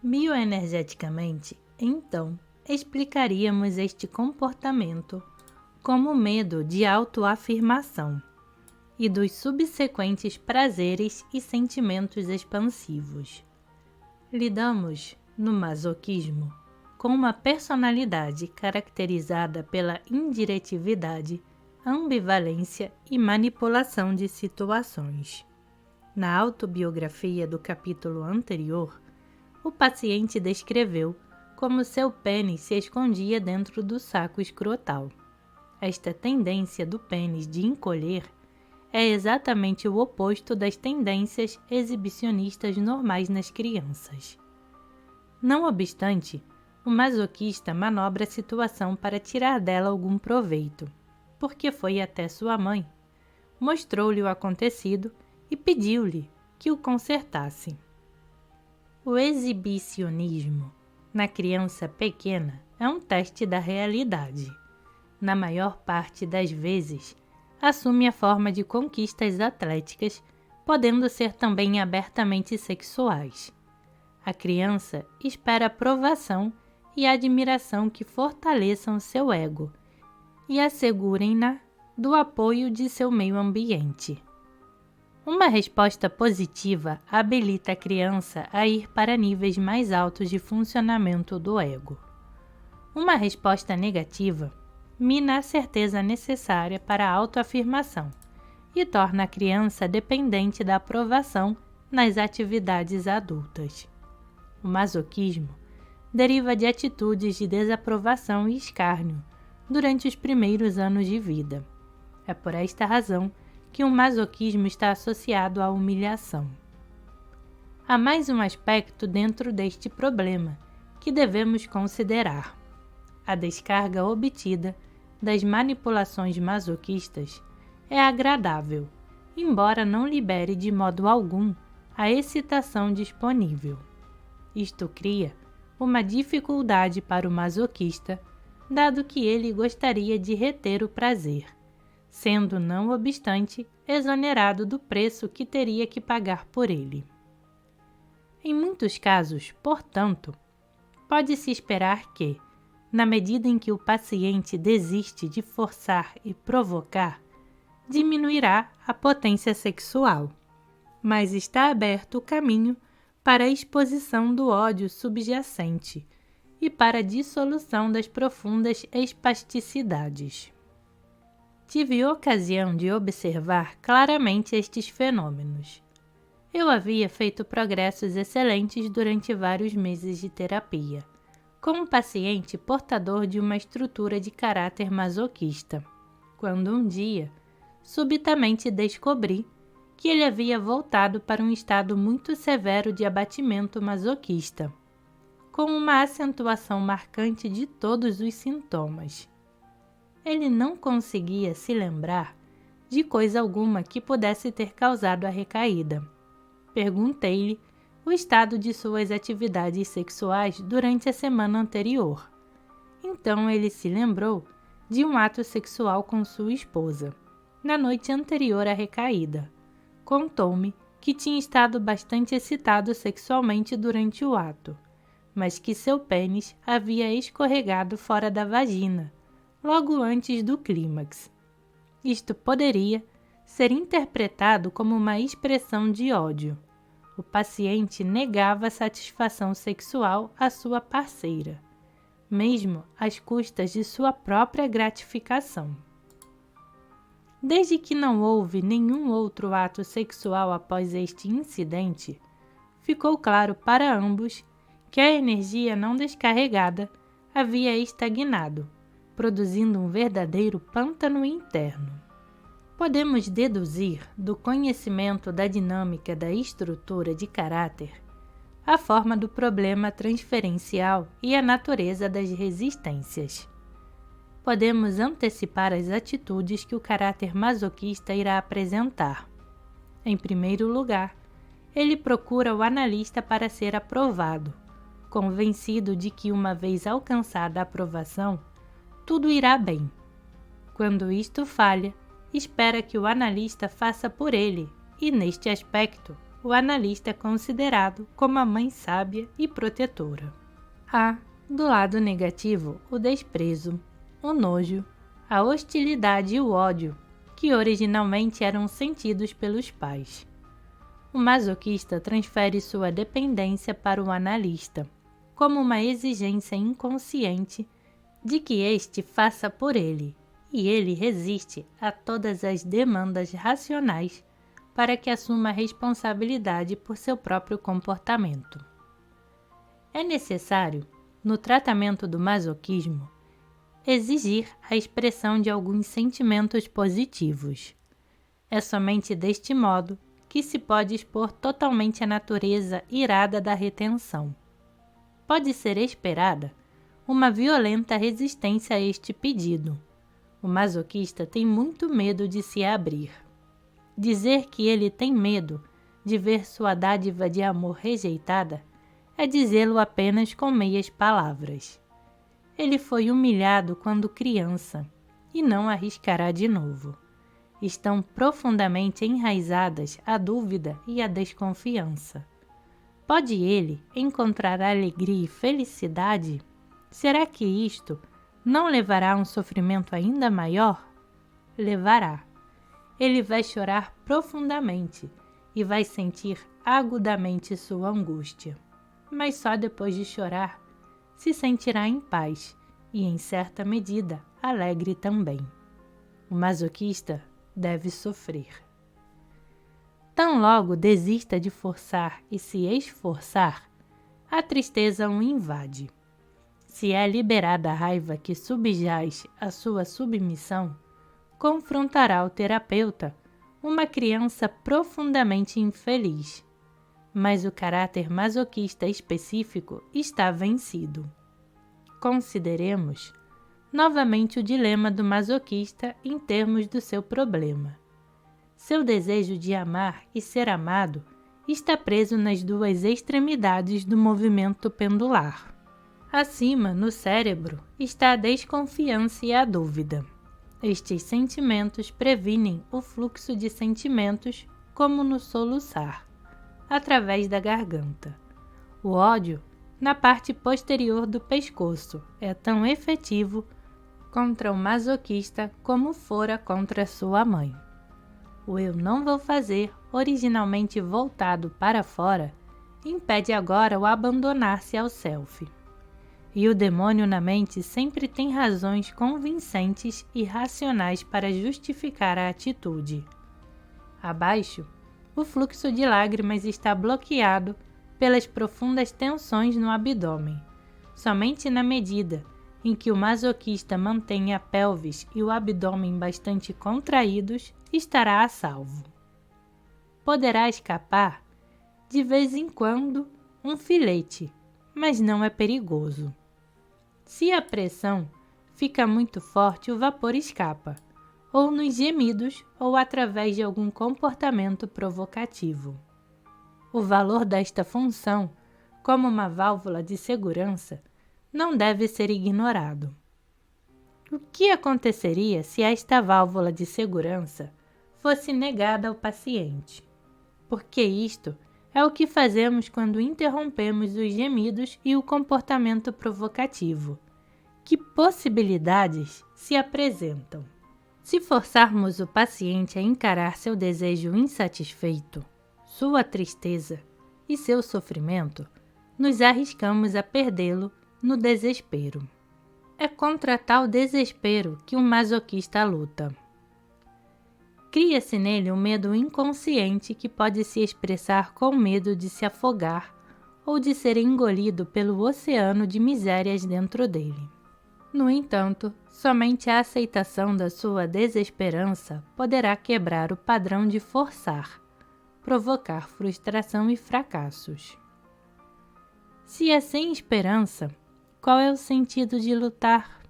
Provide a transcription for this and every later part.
Bioenergeticamente, então, explicaríamos este comportamento como medo de autoafirmação e dos subsequentes prazeres e sentimentos expansivos. Lidamos, no masoquismo, com uma personalidade caracterizada pela indiretividade, ambivalência e manipulação de situações. Na autobiografia do capítulo anterior, o paciente descreveu como seu pênis se escondia dentro do saco escrotal. Esta tendência do pênis de encolher é exatamente o oposto das tendências exibicionistas normais nas crianças. Não obstante, o masoquista manobra a situação para tirar dela algum proveito, porque foi até sua mãe, mostrou-lhe o acontecido e pediu-lhe que o consertasse. O exibicionismo, na criança pequena, é um teste da realidade. Na maior parte das vezes, assume a forma de conquistas atléticas, podendo ser também abertamente sexuais. A criança espera aprovação e admiração que fortaleçam seu ego e assegurem-na do apoio de seu meio ambiente. Uma resposta positiva habilita a criança a ir para níveis mais altos de funcionamento do ego. Uma resposta negativa mina a certeza necessária para a autoafirmação e torna a criança dependente da aprovação nas atividades adultas. O masoquismo deriva de atitudes de desaprovação e escárnio durante os primeiros anos de vida. É por esta razão que o masoquismo está associado à humilhação. Há mais um aspecto dentro deste problema que devemos considerar. A descarga obtida das manipulações masoquistas é agradável, embora não libere de modo algum a excitação disponível. Isto cria uma dificuldade para o masoquista, dado que ele gostaria de reter o prazer, sendo, não obstante, exonerado do preço que teria que pagar por ele. Em muitos casos, portanto, pode-se esperar que, na medida em que o paciente desiste de forçar e provocar, diminuirá a potência sexual, mas está aberto o caminho para a exposição do ódio subjacente e para a dissolução das profundas espasticidades. Tive ocasião de observar claramente estes fenômenos. Eu havia feito progressos excelentes durante vários meses de terapia, com um paciente portador de uma estrutura de caráter masoquista, quando um dia, subitamente descobri que ele havia voltado para um estado muito severo de abatimento masoquista, com uma acentuação marcante de todos os sintomas. Ele não conseguia se lembrar de coisa alguma que pudesse ter causado a recaída. Perguntei-lhe o estado de suas atividades sexuais durante a semana anterior. Então ele se lembrou de um ato sexual com sua esposa, na noite anterior à recaída. Contou-me que tinha estado bastante excitado sexualmente durante o ato, mas que seu pênis havia escorregado fora da vagina, logo antes do clímax. Isto poderia ser interpretado como uma expressão de ódio. O paciente negava satisfação sexual à sua parceira, mesmo às custas de sua própria gratificação. Desde que não houve nenhum outro ato sexual após este incidente, ficou claro para ambos que a energia não descarregada havia estagnado, produzindo um verdadeiro pântano interno. Podemos deduzir do conhecimento da dinâmica da estrutura de caráter a forma do problema transferencial e a natureza das resistências. Podemos antecipar as atitudes que o caráter masoquista irá apresentar. Em primeiro lugar, ele procura o analista para ser aprovado, convencido de que, uma vez alcançada a aprovação, tudo irá bem. Quando isto falha, espera que o analista faça por ele e, neste aspecto, o analista é considerado como a mãe sábia e protetora. Há, do lado negativo, o desprezo, o nojo, a hostilidade e o ódio, que originalmente eram sentidos pelos pais. O masoquista transfere sua dependência para o analista, como uma exigência inconsciente de que este faça por ele, e ele resiste a todas as demandas racionais para que assuma a responsabilidade por seu próprio comportamento. É necessário, no tratamento do masoquismo, exigir a expressão de alguns sentimentos positivos. É somente deste modo que se pode expor totalmente a natureza irada da retenção. Pode ser esperada uma violenta resistência a este pedido. O masoquista tem muito medo de se abrir. Dizer que ele tem medo de ver sua dádiva de amor rejeitada é dizê-lo apenas com meias palavras. Ele foi humilhado quando criança e não arriscará de novo. Estão profundamente enraizadas a dúvida e a desconfiança. Pode ele encontrar alegria e felicidade? Será que isto não levará a um sofrimento ainda maior? Levará. Ele vai chorar profundamente e vai sentir agudamente sua angústia. Mas só depois de chorar se sentirá em paz e, em certa medida, alegre também. O masoquista deve sofrer. Tão logo desista de forçar e se esforçar, a tristeza o invade. Se é liberada a raiva que subjaz à sua submissão, confrontará o terapeuta, uma criança profundamente infeliz. Mas o caráter masoquista específico está vencido. Consideremos novamente o dilema do masoquista em termos do seu problema. Seu desejo de amar e ser amado está preso nas duas extremidades do movimento pendular. Acima, no cérebro, está a desconfiança e a dúvida. Estes sentimentos previnem o fluxo de sentimentos, como no soluçar, através da garganta. O ódio, na parte posterior do pescoço, é tão efetivo contra o masoquista como fora contra sua mãe. O eu não vou fazer, originalmente voltado para fora, impede agora o abandonar-se ao self. E o demônio na mente sempre tem razões convincentes e racionais para justificar a atitude. Abaixo, o fluxo de lágrimas está bloqueado pelas profundas tensões no abdômen. Somente na medida em que o masoquista mantém a pelvis e o abdômen bastante contraídos, estará a salvo. Poderá escapar, de vez em quando, um filete, mas não é perigoso. Se a pressão fica muito forte, o vapor escapa, ou nos gemidos ou através de algum comportamento provocativo. O valor desta função, como uma válvula de segurança, não deve ser ignorado. O que aconteceria se esta válvula de segurança fosse negada ao paciente? Porque isto é o que fazemos quando interrompemos os gemidos e o comportamento provocativo. Que possibilidades se apresentam? Se forçarmos o paciente a encarar seu desejo insatisfeito, sua tristeza e seu sofrimento, nos arriscamos a perdê-lo no desespero. É contra tal desespero que o masoquista luta. Cria-se nele um medo inconsciente que pode se expressar com medo de se afogar ou de ser engolido pelo oceano de misérias dentro dele. No entanto, somente a aceitação da sua desesperança poderá quebrar o padrão de forçar, provocar frustração e fracassos. Se é sem esperança, qual é o sentido de lutar?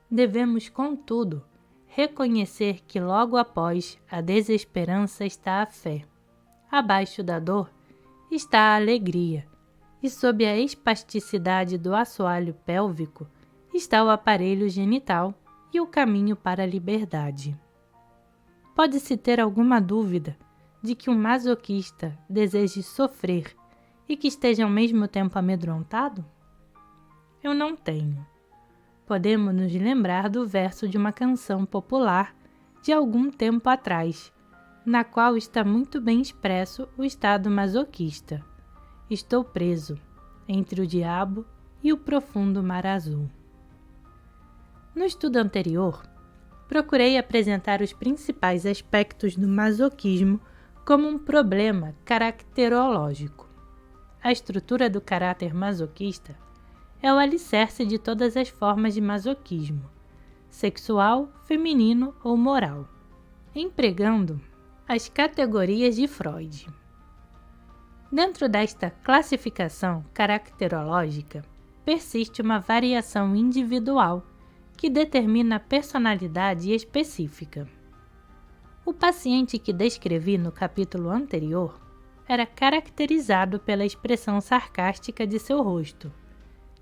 Devemos, contudo, reconhecer que logo após a desesperança está a fé. Abaixo da dor está a alegria, e sob a espasticidade do assoalho pélvico está o aparelho genital e o caminho para a liberdade. Pode-se ter alguma dúvida de que um masoquista deseje sofrer e que esteja ao mesmo tempo amedrontado? Eu não tenho. Podemos nos lembrar do verso de uma canção popular de algum tempo atrás, na qual está muito bem expresso o estado masoquista. Estou preso entre o diabo e o profundo mar azul. No estudo anterior, procurei apresentar os principais aspectos do masoquismo como um problema caracterológico. A estrutura do caráter masoquista é o alicerce de todas as formas de masoquismo, sexual, feminino ou moral, empregando as categorias de Freud. Dentro desta classificação caracterológica, persiste uma variação individual que determina a personalidade específica. O paciente que descrevi no capítulo anterior era caracterizado pela expressão sarcástica de seu rosto,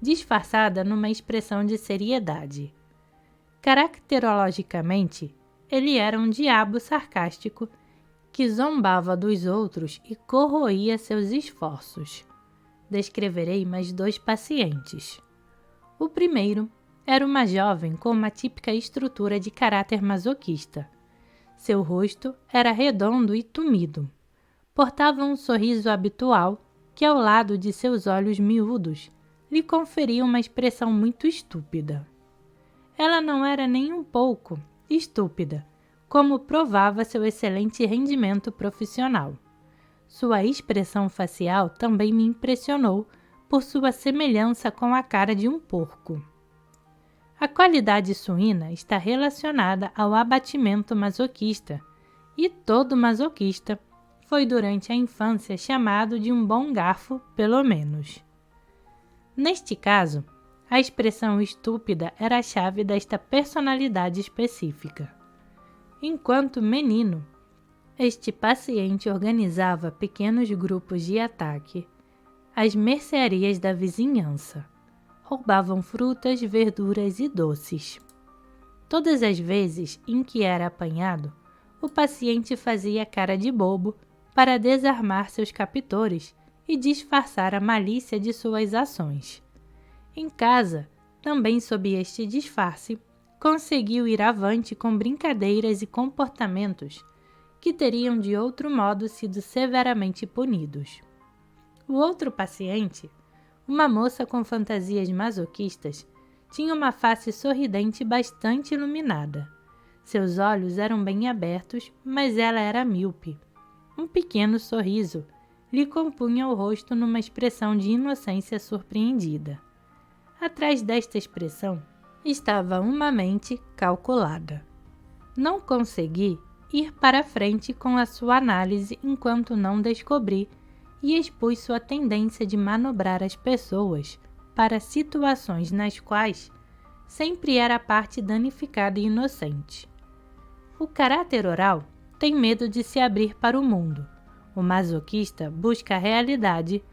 disfarçada numa expressão de seriedade. Caracterologicamente, ele era um diabo sarcástico que zombava dos outros e corroía seus esforços. Descreverei mais 2 pacientes. O primeiro era uma jovem com uma típica estrutura de caráter masoquista. Seu rosto era redondo e tumido. Portava um sorriso habitual que, ao lado de seus olhos miúdos, lhe conferia uma expressão muito estúpida. Ela não era nem um pouco estúpida, como provava seu excelente rendimento profissional. Sua expressão facial também me impressionou por sua semelhança com a cara de um porco. A qualidade suína está relacionada ao abatimento masoquista, e todo masoquista foi durante a infância chamado de um bom garfo, pelo menos. Neste caso, a expressão estúpida era a chave desta personalidade específica. Enquanto menino, este paciente organizava pequenos grupos de ataque às mercearias da vizinhança. Roubavam frutas, verduras e doces. Todas as vezes em que era apanhado, o paciente fazia cara de bobo para desarmar seus captores e disfarçar a malícia de suas ações. Em casa, também sob este disfarce, conseguiu ir avante com brincadeiras e comportamentos que teriam de outro modo sido severamente punidos. O outro paciente, uma moça com fantasias masoquistas, tinha uma face sorridente bastante iluminada. Seus olhos eram bem abertos, mas ela era míope. Um pequeno sorriso lhe compunha o rosto numa expressão de inocência surpreendida. Atrás desta expressão estava uma mente calculada. Não consegui ir para frente com a sua análise enquanto não descobri e expus sua tendência de manobrar as pessoas para situações nas quais sempre era a parte danificada e inocente. O caráter oral tem medo de se abrir para o mundo. O masoquista busca a realidade,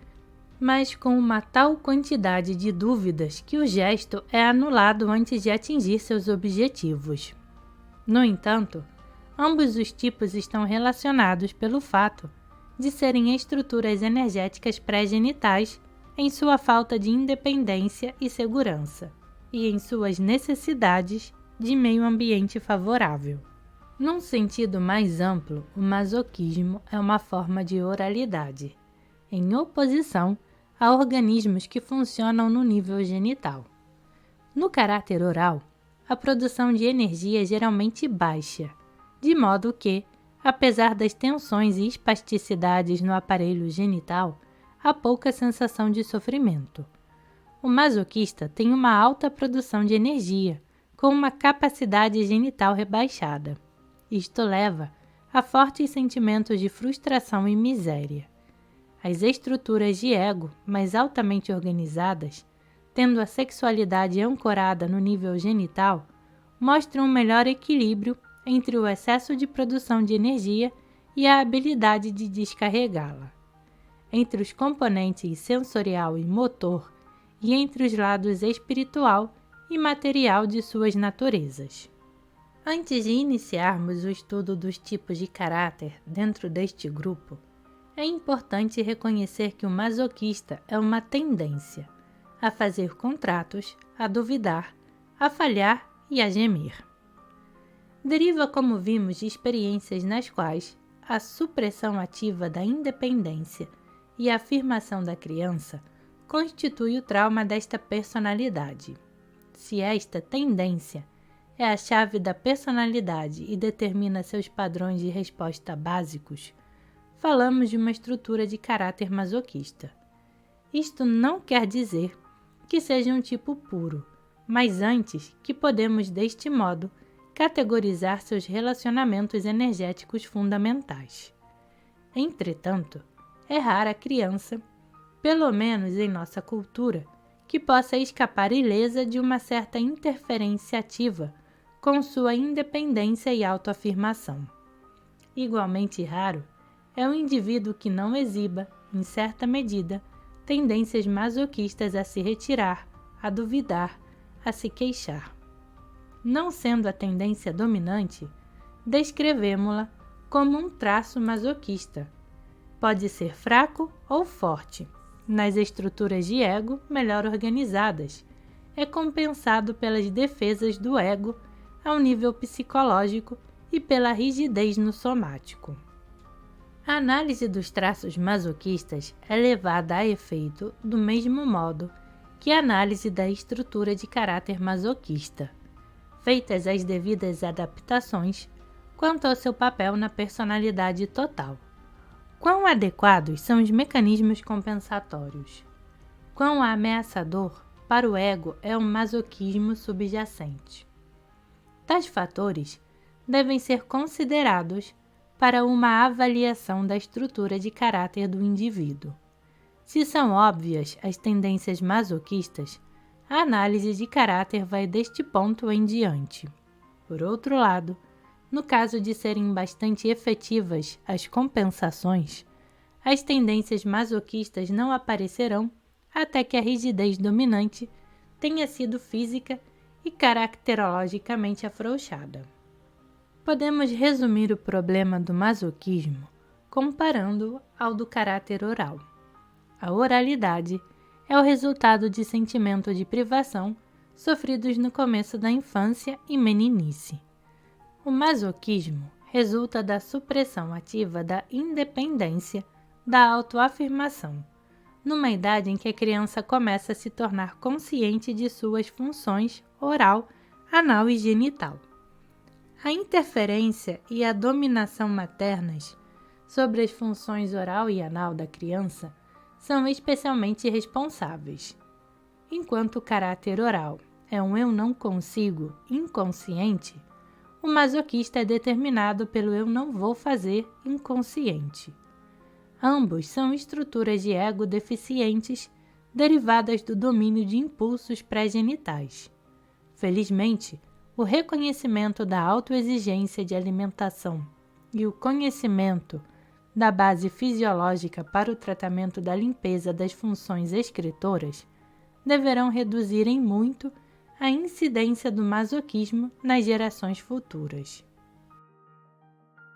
mas com uma tal quantidade de dúvidas que o gesto é anulado antes de atingir seus objetivos. No entanto, ambos os tipos estão relacionados pelo fato de serem estruturas energéticas pré-genitais em sua falta de independência e segurança, e em suas necessidades de meio ambiente favorável. Num sentido mais amplo, o masoquismo é uma forma de oralidade, em oposição a organismos que funcionam no nível genital. No caráter oral, a produção de energia é geralmente baixa, de modo que, apesar das tensões e espasticidades no aparelho genital, há pouca sensação de sofrimento. O masoquista tem uma alta produção de energia, com uma capacidade genital rebaixada. Isto leva a fortes sentimentos de frustração e miséria. As estruturas de ego mais altamente organizadas, tendo a sexualidade ancorada no nível genital, mostram um melhor equilíbrio entre o excesso de produção de energia e a habilidade de descarregá-la. Entre os componentes sensorial e motor e entre os lados espiritual e material de suas naturezas. Antes de iniciarmos o estudo dos tipos de caráter dentro deste grupo, é importante reconhecer que o masoquista é uma tendência a fazer contratos, a duvidar, a falhar e a gemer. Deriva, como vimos, de experiências nas quais a supressão ativa da independência e a afirmação da criança constitui o trauma desta personalidade. Se esta tendência é a chave da personalidade e determina seus padrões de resposta básicos, falamos de uma estrutura de caráter masoquista. Isto não quer dizer que seja um tipo puro, mas antes que podemos, deste modo, categorizar seus relacionamentos energéticos fundamentais. Entretanto, é rara a criança, pelo menos em nossa cultura, que possa escapar ilesa de uma certa interferência ativa com sua independência e autoafirmação. Igualmente raro é o indivíduo que não exiba, em certa medida, tendências masoquistas a se retirar, a duvidar, a se queixar. Não sendo a tendência dominante, descrevemo-la como um traço masoquista. Pode ser fraco ou forte. Nas estruturas de ego melhor organizadas, é compensado pelas defesas do ego ao nível psicológico e pela rigidez no somático. A análise dos traços masoquistas é levada a efeito do mesmo modo que a análise da estrutura de caráter masoquista, feitas as devidas adaptações quanto ao seu papel na personalidade total. Quão adequados são os mecanismos compensatórios? Quão ameaçador para o ego é o masoquismo subjacente? Tais fatores devem ser considerados para uma avaliação da estrutura de caráter do indivíduo. Se são óbvias as tendências masoquistas, a análise de caráter vai deste ponto em diante. Por outro lado, no caso de serem bastante efetivas as compensações, as tendências masoquistas não aparecerão até que a rigidez dominante tenha sido física e caracterologicamente afrouxada. Podemos resumir o problema do masoquismo comparando-o ao do caráter oral. A oralidade é o resultado de sentimentos de privação sofridos no começo da infância e meninice. O masoquismo resulta da supressão ativa da independência, da autoafirmação, numa idade em que a criança começa a se tornar consciente de suas funções oral, anal e genital. A interferência e a dominação maternas sobre as funções oral e anal da criança são especialmente responsáveis. Enquanto o caráter oral é um eu não consigo inconsciente, o masoquista é determinado pelo eu não vou fazer inconsciente. Ambos são estruturas de ego deficientes derivadas do domínio de impulsos pré-genitais. Felizmente, o reconhecimento da autoexigência de alimentação e o conhecimento da base fisiológica para o tratamento da limpeza das funções excretoras deverão reduzir em muito a incidência do masoquismo nas gerações futuras.